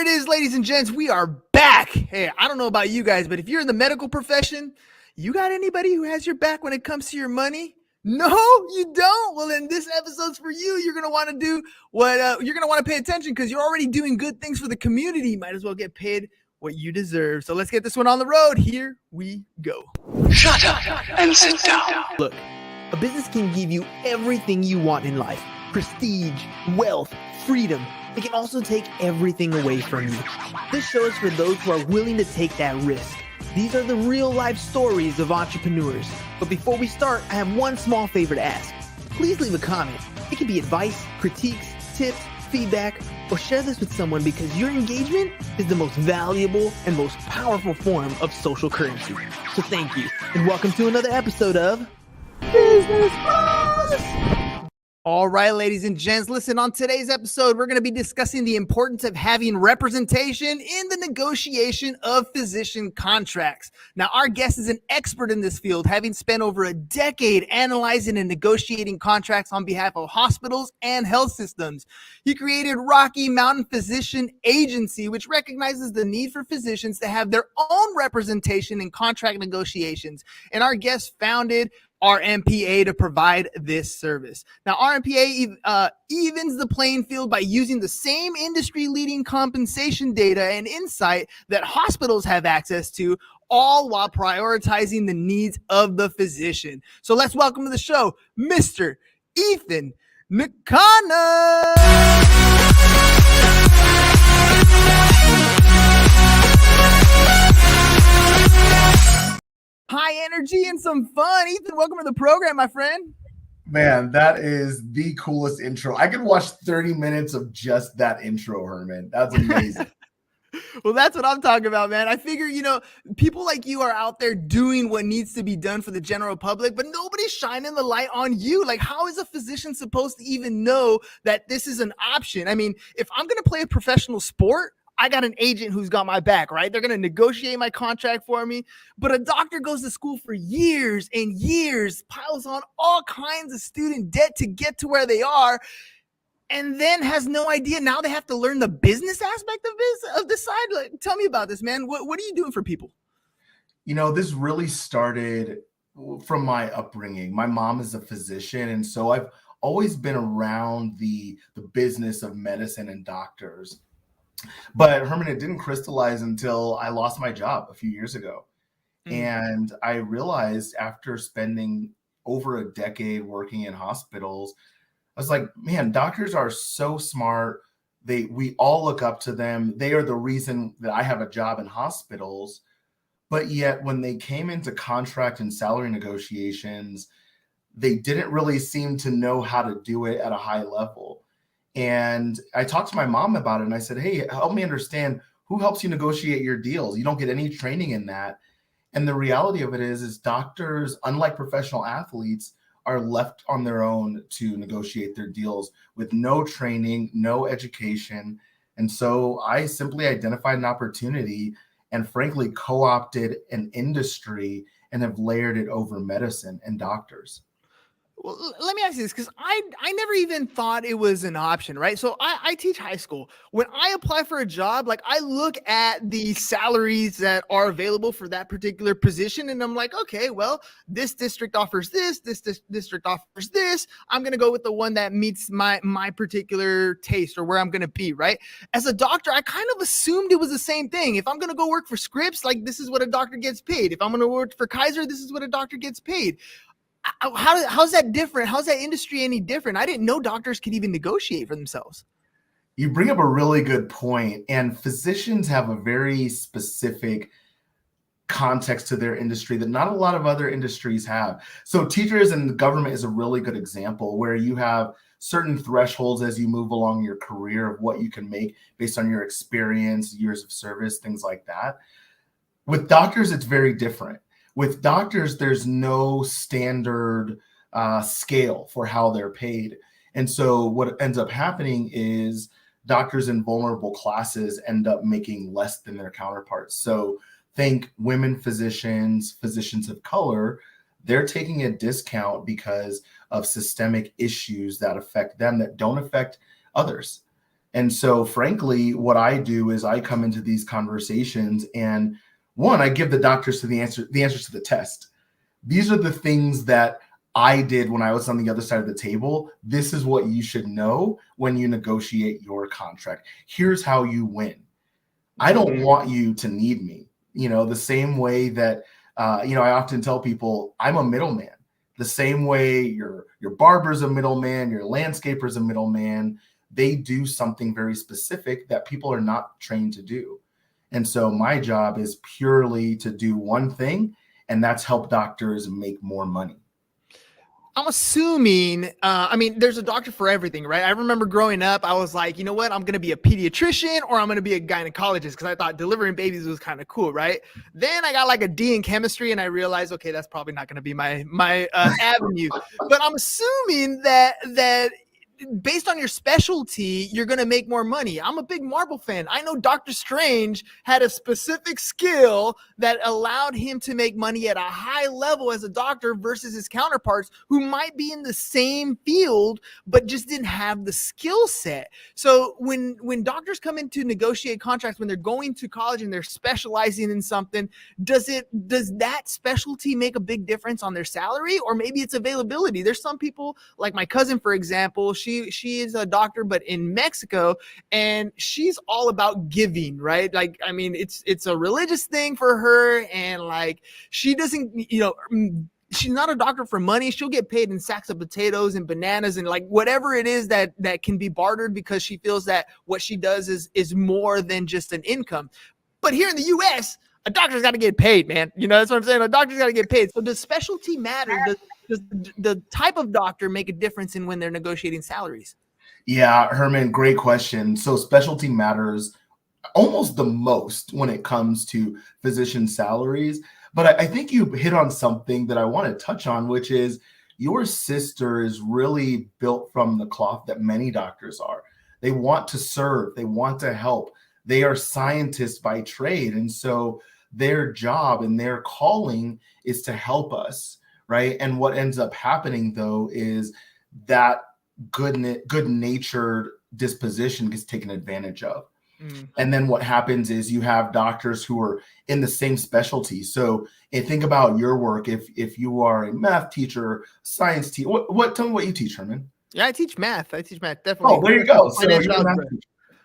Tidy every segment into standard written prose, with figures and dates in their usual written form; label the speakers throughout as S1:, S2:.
S1: There it is, ladies and gents. We are back. Hey, I don't know about you guys, but if you're in the medical profession, you got anybody who has your back when it comes to your money? No, you don't. Well, then this episode's for you. You're going to want to do what you're going to want to pay attention because you're already doing good things for the community. Might as well get paid what you deserve. So let's get this one on the road. Here we go.
S2: Shut up and sit down.
S1: Look, a business can give you everything you want in life. Prestige, wealth, freedom. It can also take everything away from you. This show is for those who are willing to take that risk. These are the real life stories of entrepreneurs. But before we start, I have one small favor to ask. Please leave a comment. It can be advice, critiques, tips, feedback, or share this with someone because your engagement is the most valuable and most powerful form of social currency. So thank you, and welcome to another episode of Business Bros. All right, ladies and gents, listen, on today's episode, we're going to be discussing the importance of having representation in the negotiation of physician contracts. Now, our guest is an expert in this field, having spent over a decade analyzing and negotiating contracts on behalf of hospitals and health systems. He created Rocky Mountain Physician Agency, which recognizes the need for physicians to have their own representation in contract negotiations. And our guest founded RMPA to provide this service. Now, RMPA evens the playing field by using the same industry-leading compensation data and insight that hospitals have access to, all while prioritizing the needs of the physician. So let's welcome to the show, Mr. Ethan Nkana. High energy and some fun. Ethan, welcome to the program, my friend.
S3: Man, that is the coolest intro. I could watch 30 minutes of just that intro, Herman. That's amazing.
S1: Well, that's what I'm talking about, man. I figure, people like you are out there doing what needs to be done for the general public, but nobody's shining the light on you. Like, how is a physician supposed to even know that this is an option? I mean, if I'm going to play a professional sport, I got an agent who's got my back, right? They're going to negotiate my contract for me. But a doctor goes to school for years and years, piles on all kinds of student debt to get to where they are, and then has no idea. Now they have to learn the business aspect of this side. Like, tell me about this, man. What are you doing for people?
S3: This really started from my upbringing. My mom is a physician, and so I've always been around the business of medicine and doctors. But Herman, it didn't crystallize until I lost my job a few years ago. And I realized after spending over a decade working in hospitals, I was like, man, doctors are so smart. We all look up to them. They are the reason that I have a job in hospitals. But yet when they came into contract and salary negotiations, they didn't really seem to know how to do it at a high level. And I talked to my mom about it and I said, hey, help me understand who helps you negotiate your deals. You don't get any training in that. And the reality of it is doctors, unlike professional athletes, are left on their own to negotiate their deals with no training, no education. And so I simply identified an opportunity and frankly co-opted an industry and have layered it over medicine and doctors.
S1: Well, let me ask you this, because I never even thought it was an option, right? So I teach high school. When I apply for a job, like I look at the salaries that are available for that particular position, and I'm like, okay, well, this district offers this district offers this. I'm going to go with the one that meets my particular taste or where I'm going to be, right? As a doctor, I kind of assumed it was the same thing. If I'm going to go work for Scripps, like this is what a doctor gets paid. If I'm going to work for Kaiser, this is what a doctor gets paid. How's that different? How's that industry any different? I didn't know doctors could even negotiate for themselves.
S3: You bring up a really good point, and physicians have a very specific context to their industry that not a lot of other industries have. So teachers and the government is a really good example where you have certain thresholds as you move along your career of what you can make based on your experience, years of service, things like that. With doctors, it's very different. With doctors, there's no standard scale for how they're paid. And so what ends up happening is doctors in vulnerable classes end up making less than their counterparts. So think women physicians, physicians of color, they're taking a discount because of systemic issues that affect them that don't affect others. And so, frankly, what I do is I come into these conversations, and one, I give the doctors the answers to the test. These are the things that I did when I was on the other side of the table. This is what you should know when you negotiate your contract. Here's how you win. I don't want you to need me. The same way that I often tell people I'm a middleman. The same way your barber's a middleman, your landscaper's a middleman. They do something very specific that people are not trained to do. And so my job is purely to do one thing, and that's help doctors make more money.
S1: I'm assuming, there's a doctor for everything, right? I remember growing up, I was like, you know what? I'm going to be a pediatrician or I'm going to be a gynecologist because I thought delivering babies was kind of cool, right? Then I got like a D in chemistry and I realized, okay, that's probably not going to be my avenue. But I'm assuming that based on your specialty, you're going to make more money. I'm a big Marvel fan. I know Doctor Strange had a specific skill that allowed him to make money at a high level as a doctor versus his counterparts who might be in the same field, but just didn't have the skill set. So when doctors come in to negotiate contracts, when they're going to college and they're specializing in something, does that specialty make a big difference on their salary? Or maybe it's availability. There's some people like my cousin, for example, she is a doctor, but in Mexico, and she's all about giving, right? Like, it's a religious thing for her, and like, she doesn't, she's not a doctor for money. She'll get paid in sacks of potatoes and bananas and like whatever it is that can be bartered because she feels that what she does is more than just an income. But here in the US, a doctor's got to get paid, man. That's what I'm saying. A doctor's got to get paid. So does specialty matter? Does the type of doctor make a difference in when they're negotiating salaries?
S3: Yeah, Herman, great question. So specialty matters almost the most when it comes to physician salaries. But I think you hit on something that I want to touch on, which is your sister is really built from the cloth that many doctors are. They want to serve. They want to help. They are scientists by trade. And so their job and their calling is to help us. Right. And what ends up happening, though, is that good-natured disposition gets taken advantage of. And then what happens is you have doctors who are in the same specialty. So think about your work. If you are a math teacher, science teacher, tell me what you teach, Herman.
S1: Yeah, I teach math. Definitely.
S3: Oh, there you go.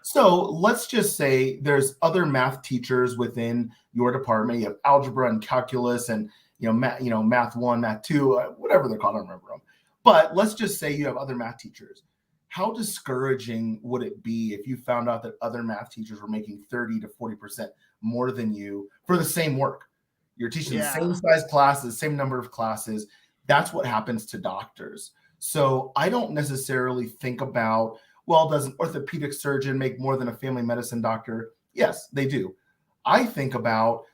S3: So let's just say there's other math teachers within your department. You have algebra and calculus and math 1, math 2, whatever they're called, I don't remember them. But let's just say you have other math teachers. How discouraging would it be if you found out that other math teachers were making 30 to 40% more than you for the same work? You're teaching the same size classes, same number of classes. That's what happens to doctors. So I don't necessarily think about, well, does an orthopedic surgeon make more than a family medicine doctor? Yes, they do. I think about,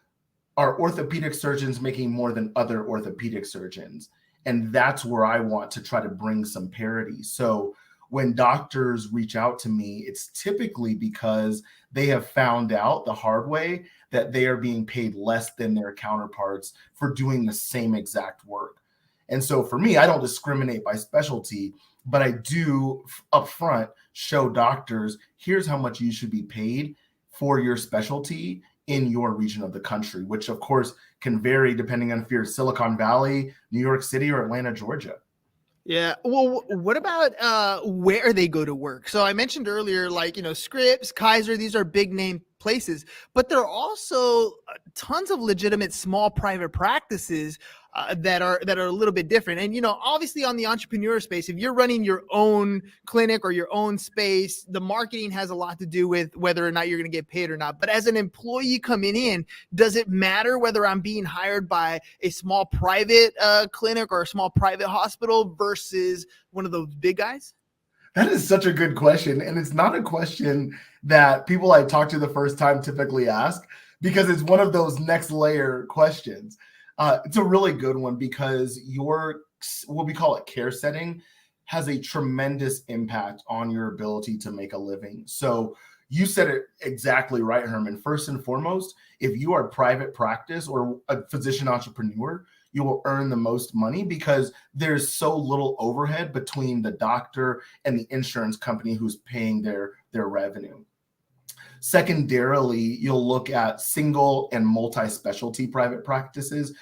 S3: are orthopedic surgeons making more than other orthopedic surgeons? And that's where I want to try to bring some parity. So when doctors reach out to me, it's typically because they have found out the hard way that they are being paid less than their counterparts for doing the same exact work. And so for me, I don't discriminate by specialty, but I do upfront show doctors, here's how much you should be paid for your specialty in your region of the country, which of course can vary depending on if you're Silicon Valley, New York City, or Atlanta, Georgia.
S1: Yeah. Well, what about where they go to work? So I mentioned earlier, like, Scripps, Kaiser, these are big name places, but there are also tons of legitimate small private practices that are a little bit different. And, obviously on the entrepreneur space, if you're running your own clinic or your own space, the marketing has a lot to do with whether or not you're going to get paid or not. But as an employee coming in, does it matter whether I'm being hired by a small private clinic or a small private hospital versus one of those big guys?
S3: That is such a good question. And it's not a question that people I talk to the first time typically ask, because it's one of those next layer questions. It's a really good one because your, what we call it, care setting has a tremendous impact on your ability to make a living. So you said it exactly right, Herman. First and foremost, if you are private practice or a physician entrepreneur, you will earn the most money because there's so little overhead between the doctor and the insurance company who's paying their revenue. Secondarily, you'll look at single and multi-specialty private practices,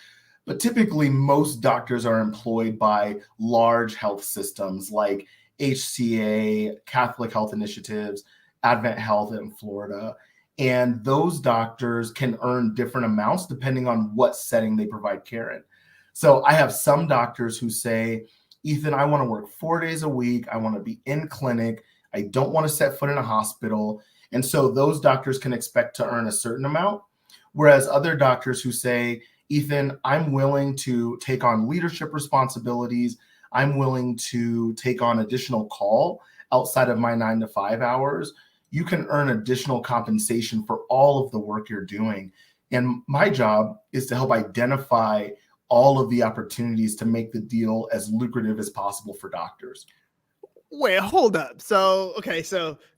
S3: but typically most doctors are employed by large health systems like HCA, Catholic Health Initiatives, Advent Health in Florida. And those doctors can earn different amounts depending on what setting they provide care in. So I have some doctors who say, Ethan, I want to work 4 days a week. I want to be in clinic. I don't want to set foot in a hospital. And so those doctors can expect to earn a certain amount. Whereas other doctors who say, Ethan, I'm willing to take on leadership responsibilities. I'm willing to take on additional call outside of my 9 to 5 hours. You can earn additional compensation for all of the work you're doing. And my job is to help identify all of the opportunities to make the deal as lucrative as possible for doctors.
S1: Wait, hold up. So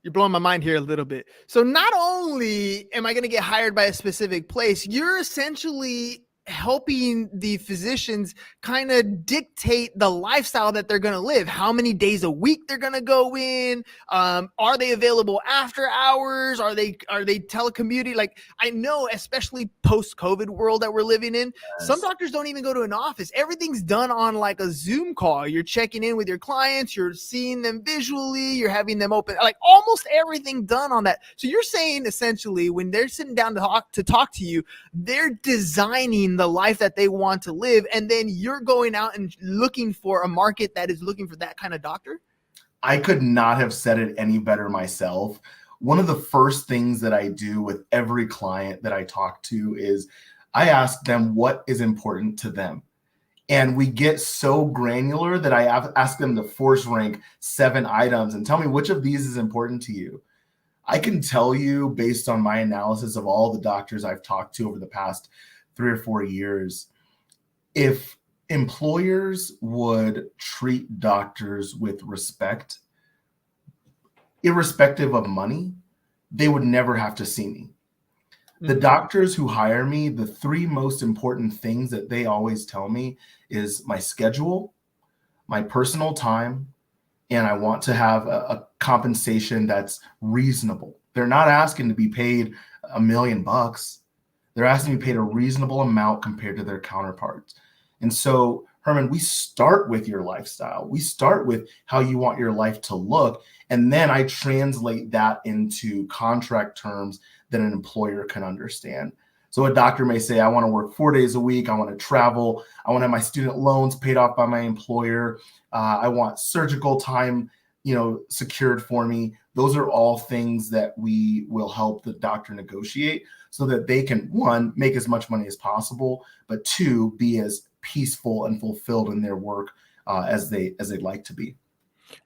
S1: you're blowing my mind here a little bit. So not only am I going to get hired by a specific place, you're essentially helping the physicians kind of dictate the lifestyle that they're going to live, how many days a week they're going to go in. Are they available after hours? Are they telecommuting? Like, I know, especially post-COVID world that we're living in, some doctors don't even go to an office. Everything's done on like a Zoom call. You're checking in with your clients, you're seeing them visually, you're having them open, like almost everything done on that. So you're saying essentially when they're sitting down to talk to you, they're designing the life that they want to live, and then you're going out and looking for a market that is looking for that kind of doctor?
S3: I could not have said it any better myself. One of the first things that I do with every client that I talk to is I ask them what is important to them. And we get so granular that I ask them to force rank 7 items and tell me which of these is important to you. I can tell you based on my analysis of all the doctors I've talked to over the past 3 or 4 years, if employers would treat doctors with respect, irrespective of money, they would never have to see me. The doctors who hire me, the 3 most important things that they always tell me is my schedule, my personal time, and I want to have a compensation that's reasonable. They're not asking to be paid $1 million. They're asking to be paid a reasonable amount compared to their counterparts. And so, Herman, we start with your lifestyle. We start with how you want your life to look. And then I translate that into contract terms that an employer can understand. So a doctor may say, I want to work 4 days a week. I want to travel. I want to have my student loans paid off by my employer. I want surgical time, secured for me. Those are all things that we will help the doctor negotiate so that they can, 1, make as much money as possible, but 2, be as peaceful and fulfilled in their work as they'd like to be.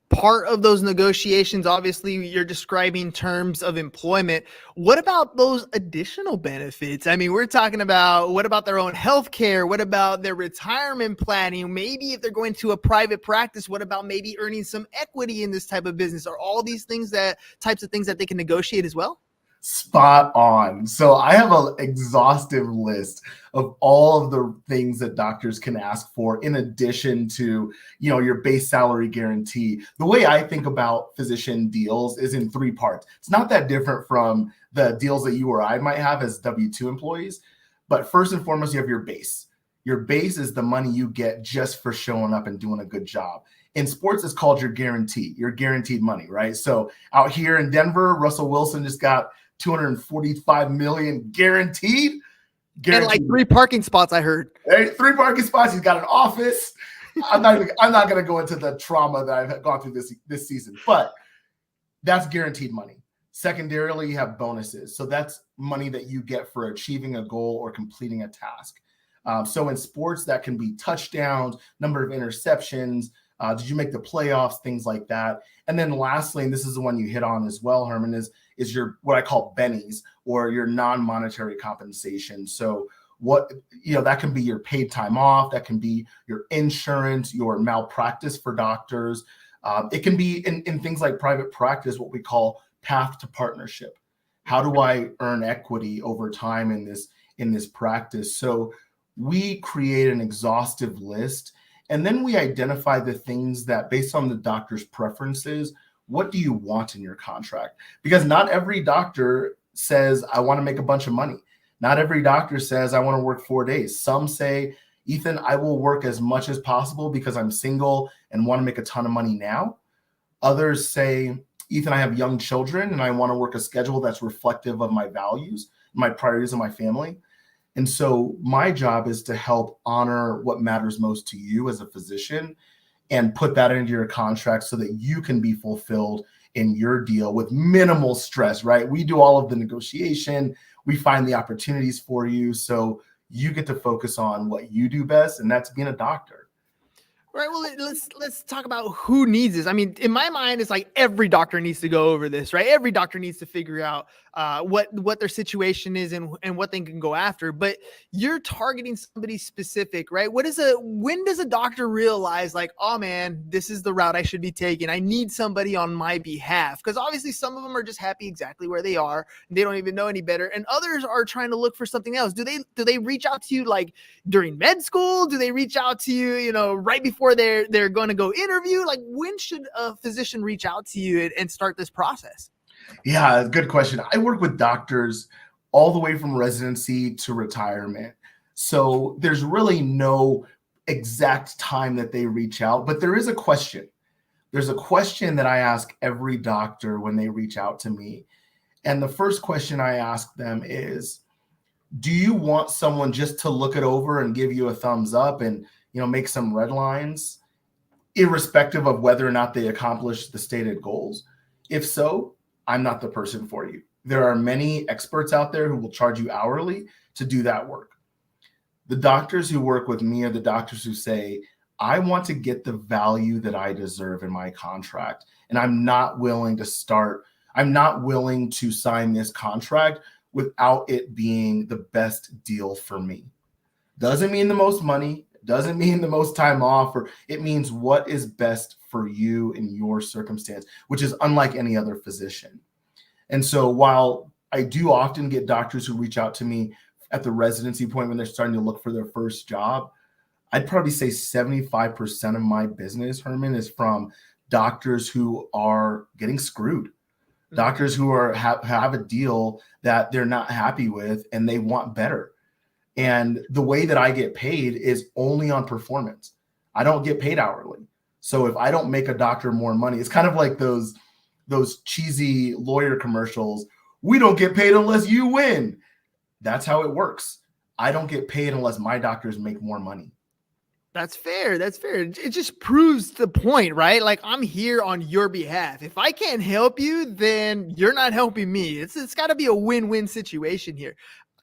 S1: Part of those negotiations, obviously, you're describing terms of employment. What about those additional benefits? I mean, we're talking about what about their own health care? What about their retirement planning? Maybe if they're going to a private practice, what about maybe earning some equity in this type of business? Are all these types of things that they can negotiate as well?
S3: Spot on. So I have an exhaustive list of all of the things that doctors can ask for in addition to, your base salary guarantee. The way I think about physician deals is in 3 parts. It's not that different from the deals that you or I might have as W-2 employees. But first and foremost, you have your base. Your base is the money you get just for showing up and doing a good job. In sports, it's called your guaranteed money, right? So out here in Denver, Russell Wilson just got $245 million guaranteed.
S1: And like 3 parking spots, I heard.
S3: 3 parking spots. He's got an office. I'm not going to go into the trauma that I've gone through this season, but that's guaranteed money. Secondarily, you have bonuses. So that's money that you get for achieving a goal or completing a task. So in sports, that can be touchdowns, number of interceptions. Did you make the playoffs? Things like that. And then lastly, and this is the one you hit on as well, Herman, is your what I call bennies, or your non-monetary compensation. So that can be your paid time off, that can be your insurance, your malpractice for doctors. It can be in things like private practice, what we call path to partnership. How do I earn equity over time in this practice? So we create an exhaustive list, and then we identify the things that, based on the doctor's preferences, what do you want in your contract? Because not every doctor says, I want to make a bunch of money. Not every doctor says, I want to work 4 days. Some say, Ethan, I will work as much as possible because I'm single and want to make a ton of money now. Others say, Ethan, I have young children and I want to work a schedule that's reflective of my values, my priorities, and my family. And so my job is to help honor what matters most to you as a physician and put that into your contract so that you can be fulfilled in your deal with minimal stress, right? We do all of the negotiation. We find the opportunities for you. So you get to focus on what you do best, and that's being a doctor.
S1: Right. Well, let's talk about who needs this. I mean, in my mind, it's like every doctor needs to go over this, right? Every doctor needs to figure out what their situation is and what they can go after. But you're targeting somebody specific, right? When does a doctor realize, like, oh man, this is the route I should be taking? I need somebody on my behalf, because obviously some of them are just happy exactly where they are and they don't even know any better, and others are trying to look for something else. Do they reach out to you like during med school? Do they reach out to you, right before they're going to go interview? Like, when should a physician reach out to you and start this process?
S3: Yeah, good question. I work with doctors all the way from residency to retirement. So there's really no exact time that they reach out, but there is a question. There's a question that I ask every doctor when they reach out to me. And the first question I ask them is, do you want someone just to look it over and give you a thumbs up and, make some red lines, irrespective of whether or not they accomplish the stated goals? If so, I'm not the person for you. There are many experts out there who will charge you hourly to do that work. The doctors who work with me are the doctors who say, I want to get the value that I deserve in my contract, and I'm not willing to sign this contract without it being the best deal for me. Doesn't mean the most money, doesn't mean the most time off, or it means what is best for you in your circumstance, which is unlike any other physician. And so while I do often get doctors who reach out to me at the residency point when they're starting to look for their first job, I'd probably say 75% of my business, Herman, is from doctors who are getting screwed. Doctors who have a deal that they're not happy with and they want better. And the way that I get paid is only on performance. I don't get paid hourly. So if I don't make a doctor more money, it's kind of like those cheesy lawyer commercials. We don't get paid unless you win. That's how it works. I don't get paid unless my doctors make more money.
S1: That's fair. That's fair. It just proves the point, right? Like, I'm here on your behalf. If I can't help you, then you're not helping me. It's got to be a win-win situation here.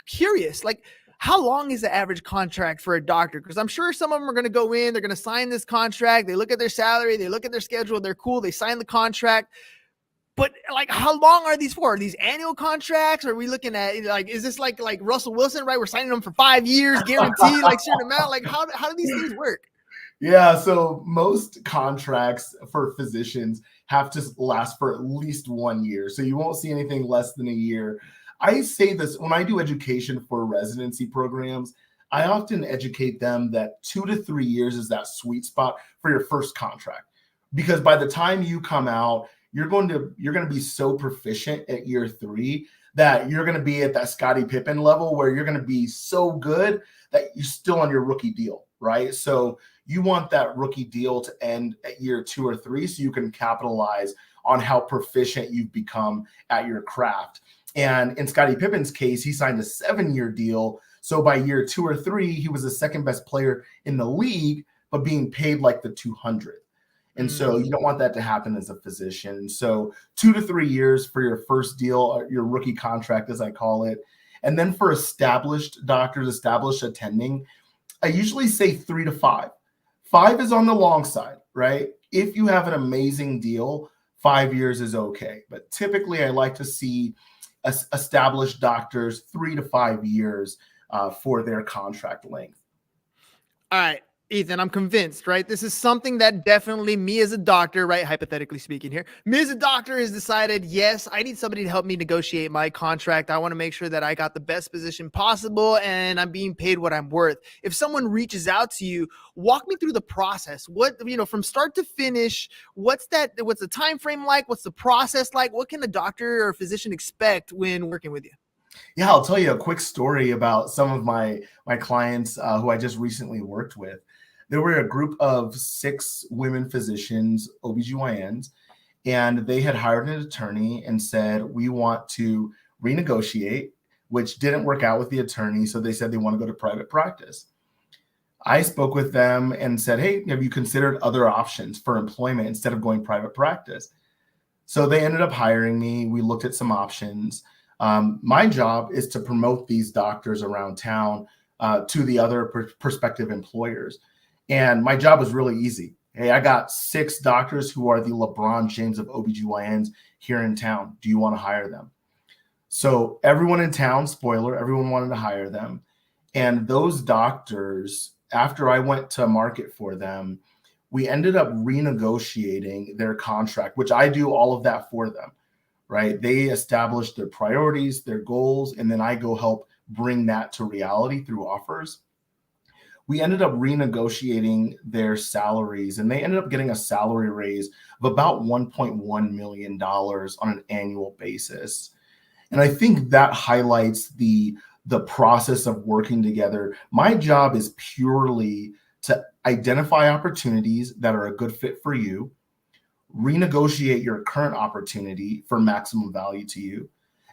S1: Curious, like, how long is the average contract for a doctor? Because I'm sure some of them are going to go in, they're going to sign this contract. They look at their salary, they look at their schedule, they're cool, they sign the contract. But like, how long are these for? Are these annual contracts? Are we looking at, like, is this like Russell Wilson, right? We're signing them for 5 years, guaranteed, like certain amount. Like, how do these things work?
S3: Yeah, so most contracts for physicians have to last for at least 1 year. So you won't see anything less than a year. I say this when I do education for residency programs. I often educate them that 2 to 3 years is that sweet spot for your first contract, because by the time you come out, you're going to be so proficient at year 3 that you're going to be at that Scottie Pippen level where you're going to be so good that you're still on your rookie deal, right? So you want that rookie deal to end at year 2 or 3 so you can capitalize on how proficient you've become at your craft. And in Scottie Pippen's case, he signed a 7-year deal. So by year 2 or 3, he was the second best player in the league, but being paid like the 200th. And so you don't want that to happen as a physician. So 2 to 3 years for your first deal, your rookie contract, as I call it. And then for established doctors, established attending, I usually say 3 to 5. 5 is on the long side, right? If you have an amazing deal, 5 years is okay. But typically I like to see established doctors 3 to 5 years for their contract length.
S1: All right. Ethan, I'm convinced, right? This is something that definitely me as a doctor, right? Hypothetically speaking here, me as a doctor has decided, yes, I need somebody to help me negotiate my contract. I want to make sure that I got the best position possible and I'm being paid what I'm worth. If someone reaches out to you, walk me through the process. What, from start to finish, what's the time frame like? What's the process like? What can a doctor or physician expect when working with you?
S3: Yeah, I'll tell you a quick story about some of my clients who I just recently worked with. There were a group of 6 women physicians, OBGYNs, and they had hired an attorney and said, we want to renegotiate, which didn't work out with the attorney. So they said they want to go to private practice. I spoke with them and said, hey, have you considered other options for employment instead of going private practice? So they ended up hiring me. We looked at some options. My job is to promote these doctors around town to the other prospective employers. And my job was really easy. Hey, I got 6 doctors who are the LeBron James of OBGYNs here in town. Do you want to hire them? So everyone in town, spoiler, everyone wanted to hire them. And those doctors, after I went to market for them, we ended up renegotiating their contract, which I do all of that for them, right? They establish their priorities, their goals, and then I go help bring that to reality through offers. We ended up renegotiating their salaries, and they ended up getting a salary raise of about $1.1 million on an annual basis. And I think that highlights the process of working together. My job is purely to identify opportunities that are a good fit for you, renegotiate your current opportunity for maximum value to you,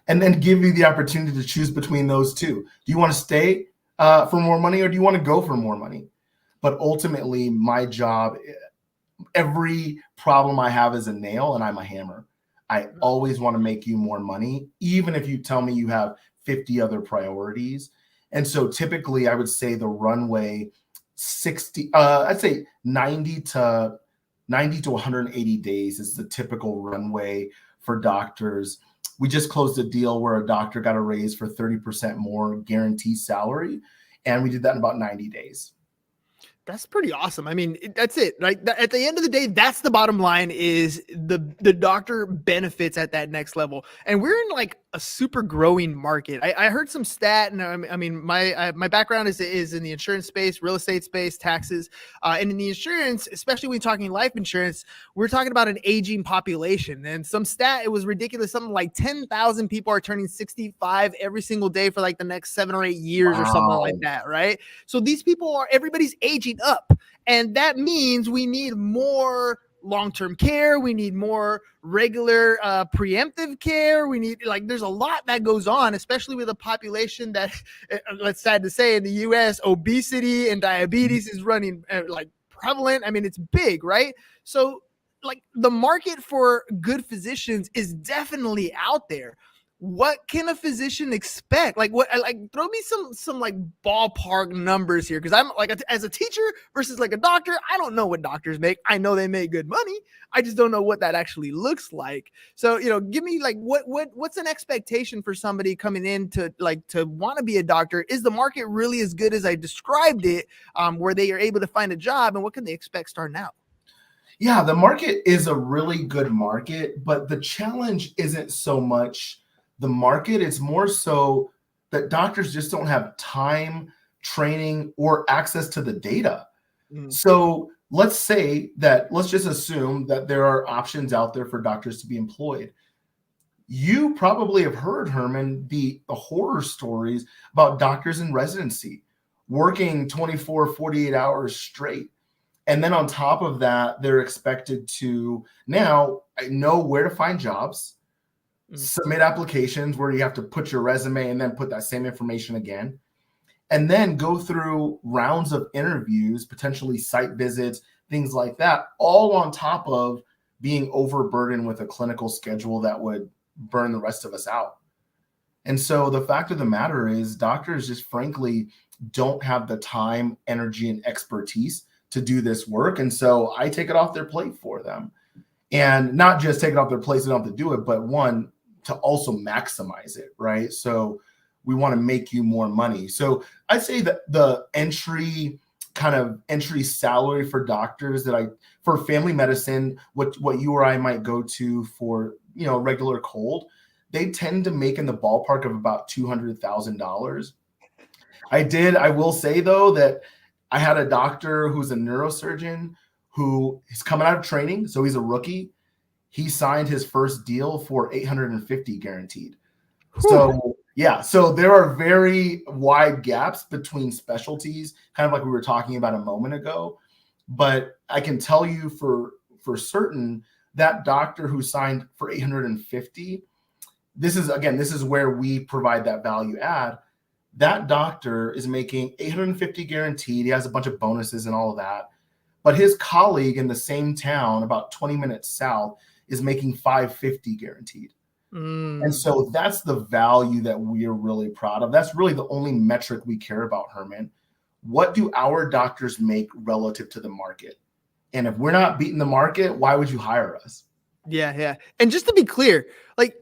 S3: and then give you the opportunity to choose between those two. Do you want to stay for more money, or do you want to go for more money? But ultimately, my job, every problem I have is a nail and I'm a hammer. I always want to make you more money, even if you tell me you have 50 other priorities. And so typically I would say the runway 90 to 180 days is the typical runway for doctors. We just closed a deal where a doctor got a raise for 30% more guaranteed salary, and we did that in about 90 days.
S1: That's pretty awesome. I mean, that's it, right? At the end of the day, that's the bottom line, is the doctor benefits at that next level. And we're in like a super growing market. I heard some stat, and I mean, my background is in the insurance space, real estate space, taxes, and in the insurance, especially when you're talking life insurance, we're talking about an aging population. And some stat, it was ridiculous. Something like 10,000 people are turning 65 every single day for like the next 7 or 8 years or something like that, right? So these people everybody's aging up, and that means we need more long-term care. We need more regular preemptive care. We need, like, there's a lot that goes on, especially with a population that, let's sad to say, in the US, obesity and diabetes is running like prevalent. I mean, it's big, right? So like the market for good physicians is definitely out there. What can a physician expect? Like, what, like, throw me some like ballpark numbers here. Cause I'm like, as a teacher versus like a doctor, I don't know what doctors make. I know they make good money. I just don't know what that actually looks like. So, give me like, what's an expectation for somebody coming in to want to be a doctor? Is the market really as good as I described it, where they are able to find a job, and what can they expect starting out?
S3: Yeah, the market is a really good market, but the challenge isn't so much the market. It's more so that doctors just don't have time, training, or access to the data. So let's just assume that there are options out there for doctors to be employed. You probably have heard, Herman, the horror stories about doctors in residency working 24, 48 hours straight. And then on top of that, they're expected to now know where to find jobs, submit applications where you have to put your resume and then put that same information again, and then go through rounds of interviews, potentially site visits, things like that, all on top of being overburdened with a clinical schedule that would burn the rest of us out. And so the fact of the matter is doctors just frankly don't have the time, energy, and expertise to do this work. And so I take it off their plate for them, and not just take it off their plate so they don't have to do it, but one, to also maximize it, right? So we want to make you more money. So I'd say that the entry kind of entry salary for doctors for family medicine, what you or I might go to for, regular cold, they tend to make in the ballpark of about $200,000. I will say though that I had a doctor who's a neurosurgeon who is coming out of training, so he's a rookie. He signed his first deal for 850 guaranteed. So yeah, so there are very wide gaps between specialties, kind of like we were talking about a moment ago. But I can tell you for certain that doctor who signed for 850, this is where we provide that value add. That doctor is making 850 guaranteed. He has a bunch of bonuses and all of that. But his colleague in the same town, about 20 minutes south, is making 550 guaranteed. And so that's the value that we're really proud of. That's really the only metric we care about, Herman. What do our doctors make relative to the market? And if we're not beating the market, why would you hire us?
S1: Yeah. And just to be clear, like,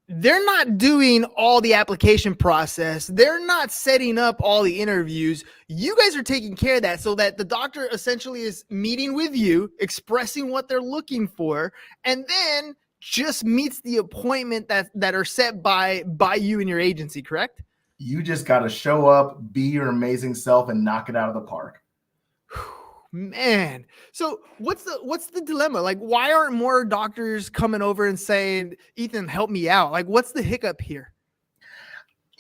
S1: they're not doing all the application process. They're not setting up all the interviews. You guys are taking care of that so that the doctor essentially is meeting with you, expressing what they're looking for, and then just meets the appointment that are set by you and your agency, correct?
S3: You just got to show up, be your amazing self, and knock it out of the park.
S1: Man, so what's the dilemma? Like, why aren't more doctors coming over and saying, Ethan, help me out? Like, what's the hiccup here?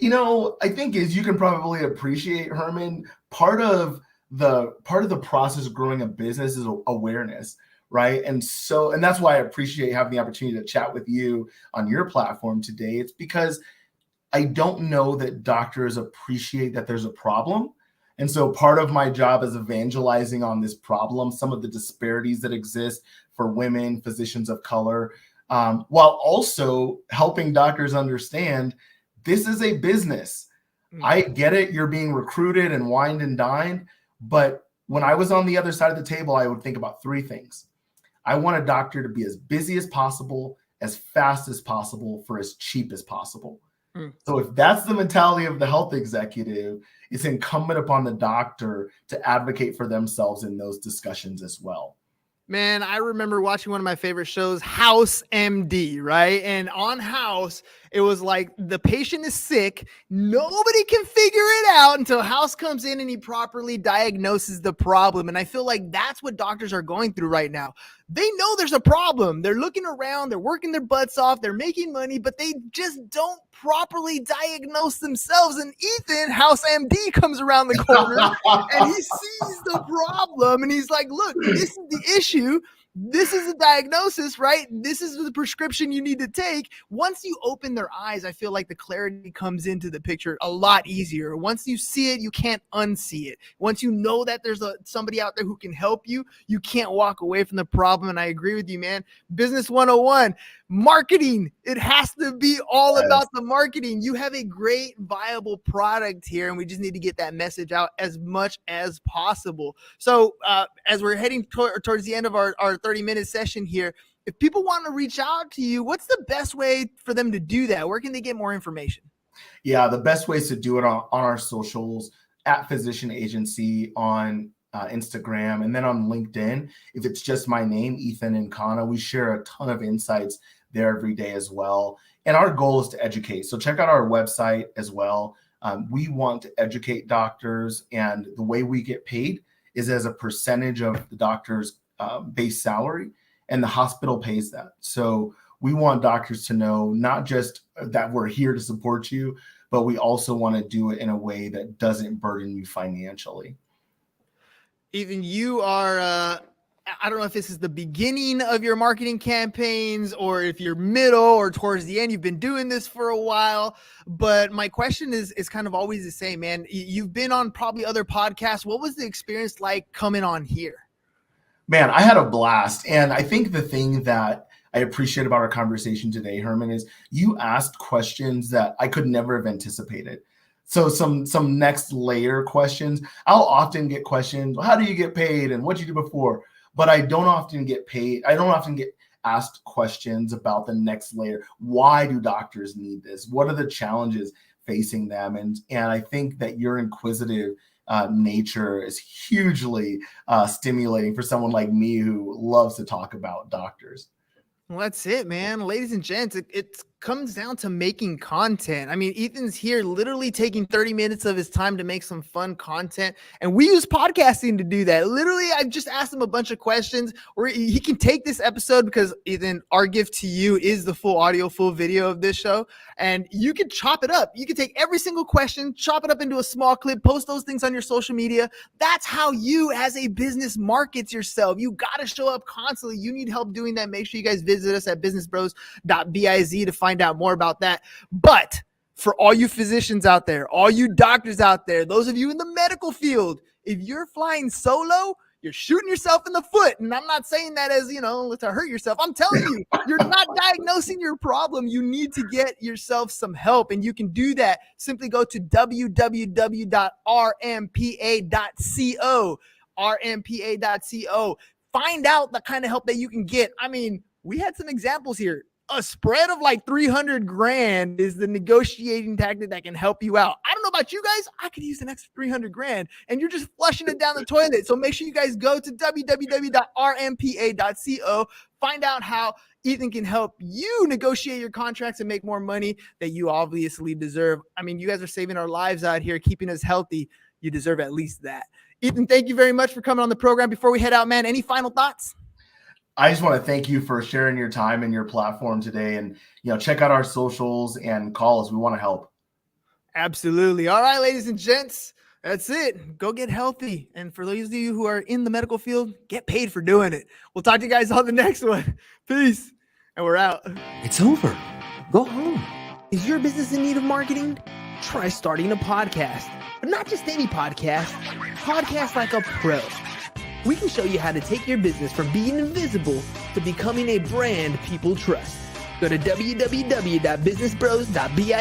S3: I think as you can probably appreciate, Herman, part of the process of growing a business is awareness, right? And that's why I appreciate having the opportunity to chat with you on your platform today. It's because I don't know that doctors appreciate that there's a problem. And so part of my job is evangelizing on this problem, some of the disparities that exist for women, physicians of color, while also helping doctors understand this is a business. I get it. You're being recruited and wined and dined. But when I was on the other side of the table, I would think about three things. I want a doctor to be as busy as possible, as fast as possible, for as cheap as possible. So if that's the mentality of the health executive, it's incumbent upon the doctor to advocate for themselves in those discussions as well.
S1: Man, I remember watching one of my favorite shows, House MD, right? And on House, it was like the patient is sick. Nobody can figure it out until House comes in and he properly diagnoses the problem. And I feel like that's what doctors are going through right now. They know there's a problem. They're looking around, they're working their butts off, they're making money, but they just don't properly diagnose themselves. And Ethan, House MD, comes around the corner and he sees the problem and he's like, look, this is the issue. This is the diagnosis, right? This is the prescription you need to take. Once you open their eyes, I feel like the clarity comes into the picture a lot easier. Once you see it, you can't unsee it. Once you know that there's somebody out there who can help you, you can't walk away from the problem. And I agree with you, man. Business 101, marketing. It has to be all about the marketing. You have a great, viable product here, and we just need to get that message out as much as possible. So as we're heading towards the end of our 30-minute session here, if people want to reach out to you, what's the best way for them to do that? Where can they get more information?
S3: Yeah, the best way is to do it on our socials, at Physician Agency on Instagram, and then on LinkedIn. If it's just my name, Ethan Nkana, we share a ton of insights there every day as well. And our goal is to educate. So check out our website as well. We want to educate doctors, and the way we get paid is as a percentage of the doctor's base salary, and the hospital pays that. So we want doctors to know not just that we're here to support you, but we also want to do it in a way that doesn't burden you financially.
S1: Ethan, you are, I don't know if this is the beginning of your marketing campaigns or if you're middle or towards the end. You've been doing this for a while, but my question is kind of always the same, man. You've been on probably other podcasts. What was the experience like coming on here?
S3: Man, I had a blast. And I think the thing that I appreciate about our conversation today, Herman, is you asked questions that I could never have anticipated. So some next layer questions. I'll often get questions, how do you get paid and what did you do before? But I don't often get paid. I don't often get asked questions about the next layer. Why do doctors need this? What are the challenges facing them? And I think that you're inquisitive nature is hugely stimulating for someone like me who loves to talk about doctors.
S1: Well, that's it, man. Ladies and gents, it comes down to making content. I mean, Ethan's here literally taking 30 minutes of his time to make some fun content. And we use podcasting to do that. Literally, I just asked him a bunch of questions where he can take this episode because, Ethan, our gift to you is the full audio, full video of this show. And you can chop it up. You can take every single question, chop it up into a small clip, post those things on your social media. That's how you as a business markets yourself. You got to show up constantly. You need help doing that. Make sure you guys visit us at businessbros.biz to find out more about that. But for all you physicians out there, all you doctors out there, those of you in the medical field, if you're flying solo, you're shooting yourself in the foot. And I'm not saying that as, to hurt yourself. I'm telling you, you're not diagnosing your problem. You need to get yourself some help. And you can do that. Simply go to www.rmpa.co. rmpa.co. Find out the kind of help that you can get. I mean, we had some examples here. A spread of like 300 grand is the negotiating tactic that can help you out. I don't know about you guys. I could use an extra 300 grand and you're just flushing it down the toilet. So make sure you guys go to www.rmpa.co. Find out how Ethan can help you negotiate your contracts and make more money that you obviously deserve. I mean, you guys are saving our lives out here, keeping us healthy. You deserve at least that. Ethan, thank you very much for coming on the program. Before we head out, man, any final thoughts?
S3: I just want to thank you for sharing your time and your platform today, and check out our socials and call us. We want to help.
S1: Absolutely. All right, ladies and gents, that's it. Go get healthy. And for those of you who are in the medical field, get paid for doing it. We'll talk to you guys on the next one. Peace. And we're out.
S4: It's over. Go home.
S1: Is your business in need of marketing? Try starting a podcast, but not just any podcast. Podcast like a pro. We can show you how to take your business from being invisible to becoming a brand people trust. Go to www.businessbros.biz